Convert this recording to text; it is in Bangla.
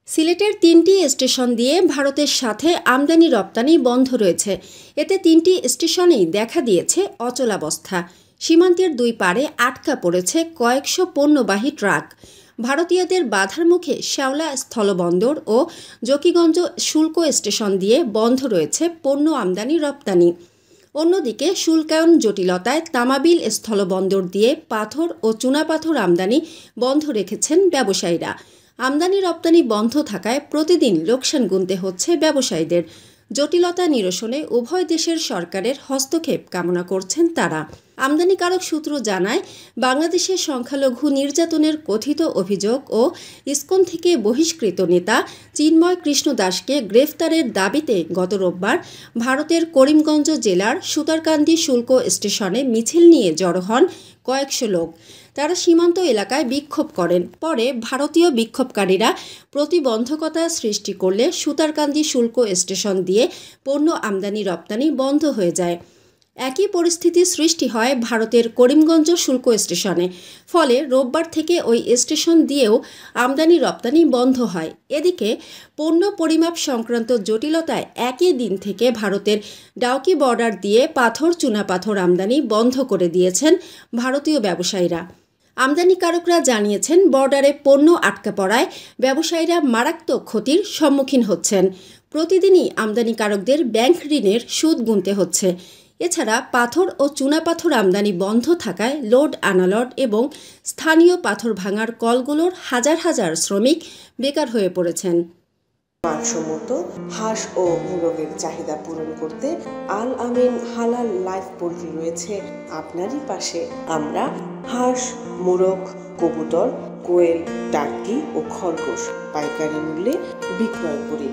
সিলেটের ৩টি স্টেশন দিয়ে ভারতের সাথে আমদানি রপ্তানি বন্ধ রয়েছে। এতে ৩টি স্টেশনেই দেখা দিয়েছে অচলাবস্থা। সীমান্তের দুই পারে আটকা পড়েছে কয়েকশো পণ্যবাহী ট্রাক। ভারতীয়দের বাধার মুখে শেওলা স্থলবন্দর ও জকিগঞ্জ শুল্ক স্টেশন দিয়ে বন্ধ রয়েছে পণ্য আমদানি রপ্তানি। অন্যদিকে শুল্কায়ন জটিলতায় তামাবিল স্থলবন্দর দিয়ে পাথর ও চুনাপাথর আমদানি বন্ধ রেখেছেন ব্যবসায়ীরা। আমদানি রপ্তানি বন্ধ থাকায় প্রতিদিন লোকসান গুনতে হচ্ছে ব্যবসায়ীদের। জটিলতা নিরসনে উভয় দেশের সরকারের হস্তক্ষেপ কামনা করছেন তারা। আমদানিকারক সূত্র জানায়, বাংলাদেশের সংখ্যালঘু নির্যাতনের কথিত অভিযোগ ও ইসকন থেকে বহিষ্কৃত নেতা চিন্ময় কৃষ্ণ দাসকে গ্রেফতারের দাবিতে গত রোববার ভারতের করিমগঞ্জ জেলার সুতারকান্দি শুল্ক স্টেশনে মিছিল নিয়ে জড়ো হন কয়েকশো লোক। তারা সীমান্ত এলাকায় বিক্ষোভ করেন। পরে ভারতীয় বিক্ষোভকারীরা প্রতিবন্ধকতা সৃষ্টি করলে সুতারকান্দি শুল্ক স্টেশন দিয়ে পণ্য আমদানি রপ্তানি বন্ধ হয়ে যায়। একই পরিস্থিতি সৃষ্টি হয় ভারতের করিমগঞ্জ শুল্ক স্টেশনে। ফলে রোববার থেকে ওই স্টেশন দিয়েও আমদানি রপ্তানি বন্ধ হয়। এদিকে পণ্য পরিমাপ সংক্রান্ত জটিলতায় একই দিন থেকে ভারতের ডাউকি বর্ডার দিয়ে পাথর চুনাপাথর আমদানি বন্ধ করে দিয়েছেন ভারতীয় ব্যবসায়ীরা। আমদানিকারকরা জানিয়েছেন, বর্ডারে পণ্য আটকা পড়ায় ব্যবসায়ীরা মারাত্মক ক্ষতির সম্মুখীন হচ্ছেন। প্রতিদিনই আমদানিকারকদের ব্যাংক ঋণের সুদ গুনতে হচ্ছে। এছাড়া পাথর ও চুনাপাথর আমদানি বন্ধ থাকায় লোড আনালোড এবং স্থানীয় পাথর ভাঙার কলগুলোর হাজার হাজার শ্রমিক বেকার হয়ে পড়েছেন। মানসম্মত হাঁস ও মোরগের চাহিদা পূরণ করতে আল আমিন হালাল লাইফ পোল্ট্রি রয়েছে আপনারই পাশে। আমরা হাঁস, মোরগ, কবুতর, কোয়েল, টার্কি ও খরগোশ পাইকারি মূল্যে বিক্রয় করি।